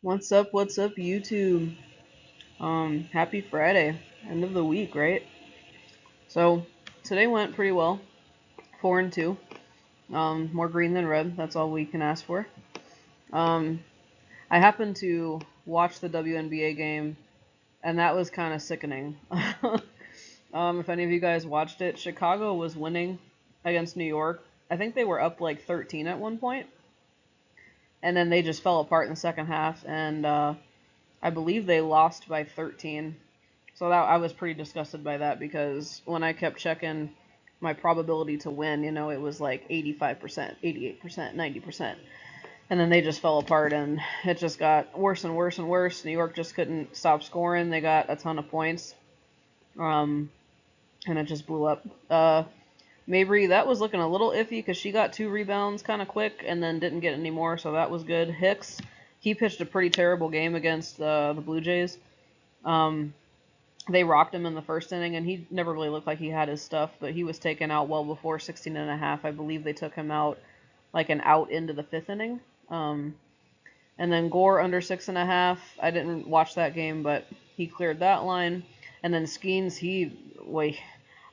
What's up, YouTube? Happy Friday, end of the week, right? So, today went pretty well, 4-2. More green than red, that's all we can ask for. Um, I happened to watch the WNBA game, and that was kind of sickening. If any of you guys watched it, Chicago was winning against New York. I think they were up like 13 at one point, and then they just fell apart in the second half, and I believe they lost by 13. So that I was pretty disgusted by that because when I kept checking my probability to win, it was like 85%, 88%, 90%. And then they just fell apart and it just got worse and worse and worse. New York just couldn't stop scoring. They got a ton of points. Um, and it just blew up. Mabry, that was looking a little iffy because she got 2 rebounds kind of quick and then didn't get any more, so that was good. Hicks, he pitched a pretty terrible game against the Blue Jays. Um, they rocked him in the first inning, and he never really looked like he had his stuff, but he was taken out well before 16 and a half. I believe they took him out like an out into the fifth inning. And then Gore under 6.5. I didn't watch that game, but he cleared that line. And then Skeens,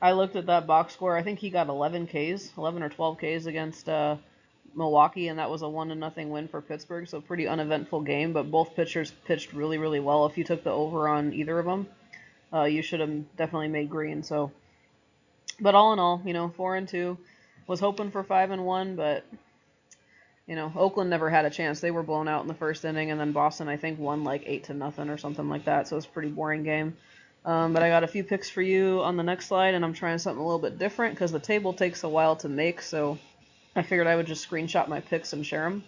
I looked at that box score. I think he got 11 Ks, 11 or 12 Ks against Milwaukee, and that was a 1-0 win for Pittsburgh. So pretty uneventful game, but both pitchers pitched really, really well. If you took the over on either of them, you should have definitely made green. So, but all in all, 4-2. Was hoping for 5-1, but Oakland never had a chance. They were blown out in the first inning, and then Boston, I think, won like 8-0 or something like that. So it's a pretty boring game. But I got a few picks for you on the next slide, and I'm trying something a little bit different because the table takes a while to make. So I figured I would just screenshot my picks and share them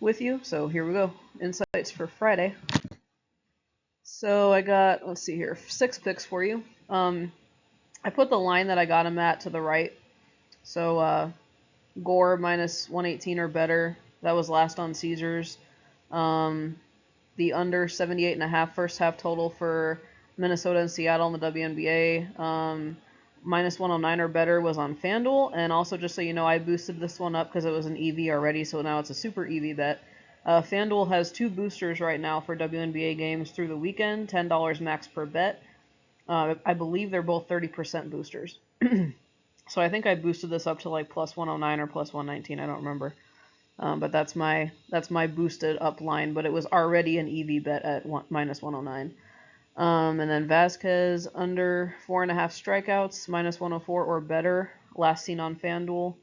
with you. So here we go. Insights for Friday. So I got, let's see here, 6 picks for you. I put the line that I got him at to the right. So Gore minus 118 or better. That was last on Caesars. The under 78.5 first half total for Minnesota and Seattle in the WNBA. Minus 109 or better was on FanDuel. And also, just so you know, I boosted this one up because it was an EV already, so now it's a super EV bet. FanDuel has 2 boosters right now for WNBA games through the weekend, $10 max per bet. I believe they're both 30% boosters. So I think I boosted this up to like plus 109 or plus 119. I don't remember. But that's my boosted up line. But it was already an EV bet at minus 109. And then Vasquez under 4.5 strikeouts, minus 104 or better. Last seen on FanDuel.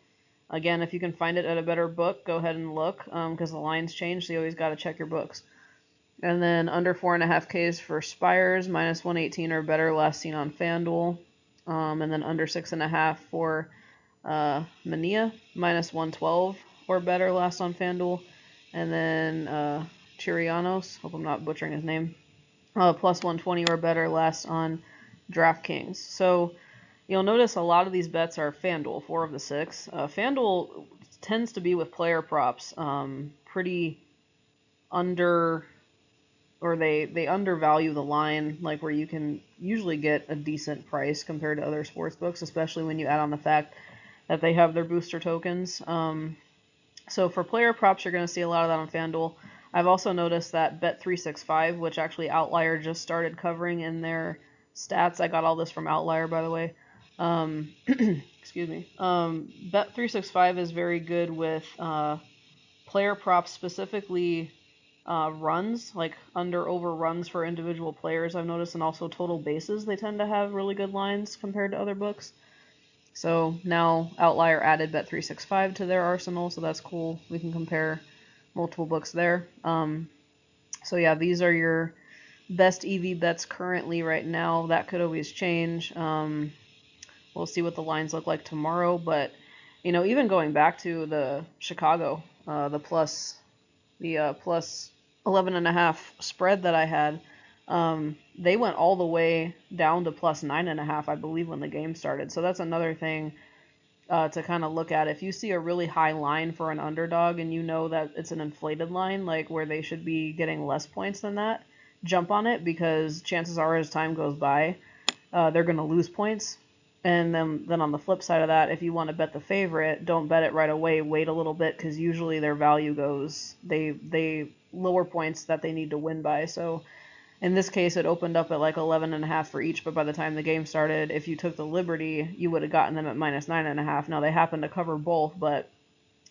Again, if you can find it at a better book, go ahead and look because the lines change. So you always got to check your books. And then under 4.5 Ks for Spires, minus 118 or better. Last seen on FanDuel. And then under 6.5 for Mania, minus 112 or better last on FanDuel. And then Chirianos, hope I'm not butchering his name, plus 120 or better last on DraftKings. So you'll notice a lot of these bets are FanDuel, 4 of the 6. FanDuel tends to be with player props pretty under, or they undervalue the line, like where you can usually get a decent price compared to other sports books, especially when you add on the fact that they have their booster tokens. So for player props, you're going to see a lot of that on FanDuel. I've also noticed that Bet365, which actually Outlier just started covering in their stats. I got all this from Outlier, by the way. Excuse me. Bet365 is very good with player props, specifically runs, like under over runs for individual players, I've noticed, and also total bases. They tend to have really good lines compared to other books. So now Outlier added Bet365 to their arsenal, so that's cool. We can compare multiple books there. So yeah, these are your best EV bets currently right now. That could always change. We'll see what the lines look like tomorrow, but even going back to the Chicago, the plus 11.5 spread that I had, they went all the way down to plus 9.5, I believe, when the game started. So that's another thing to kind of look at. If you see a really high line for an underdog and you know that it's an inflated line, like where they should be getting less points than that, jump on it, because chances are as time goes by, they're going to lose points. And then on the flip side of that, if you want to bet the favorite, don't bet it right away. Wait a little bit because usually their value goes, they lower points that they need to win by. So in this case, it opened up at like 11.5 for each, but by the time the game started, if you took the Liberty, you would have gotten them at minus 9.5. Now they happen to cover both, but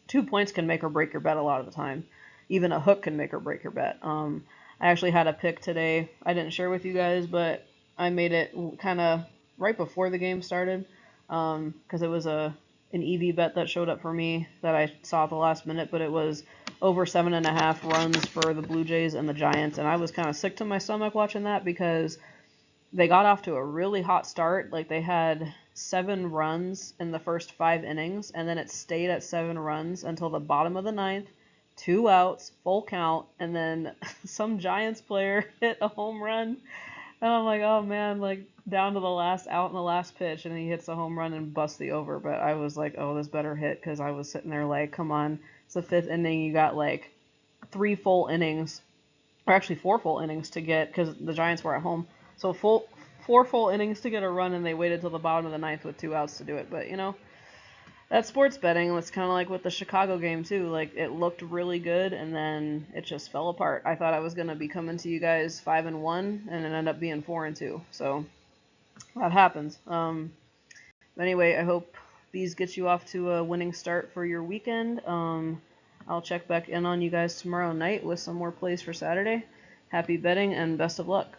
2 points can make or break your bet a lot of the time. Even a hook can make or break your bet. I actually had a pick today. I didn't share with you guys, but I made it kind of right before the game started because it was an EV bet that showed up for me that I saw at the last minute, but it was over 7.5 runs for the Blue Jays and the Giants, and I was kind of sick to my stomach watching that because they got off to a really hot start. Like they had 7 runs in the first 5 innings, and then it stayed at 7 runs until the bottom of the ninth. 2 outs, full count, and then some Giants player hit a home run. And I'm like, oh man, like down to the last out in the last pitch, and he hits a home run and busts the over. But I was like, oh, this better hit because I was sitting there like, come on, it's the 5th inning. You got like 3 full innings, or actually 4 full innings to get because the Giants were at home. So 4 full innings to get a run, and they waited till the bottom of the ninth with 2 outs to do it. But that's sports betting. It's kind of like with the Chicago game too. Like it looked really good, and then it just fell apart. I thought I was gonna be coming to you guys 5-1, and it ended up being 4-2. So that happens. Anyway, I hope these get you off to a winning start for your weekend. I'll check back in on you guys tomorrow night with some more plays for Saturday. Happy betting and best of luck.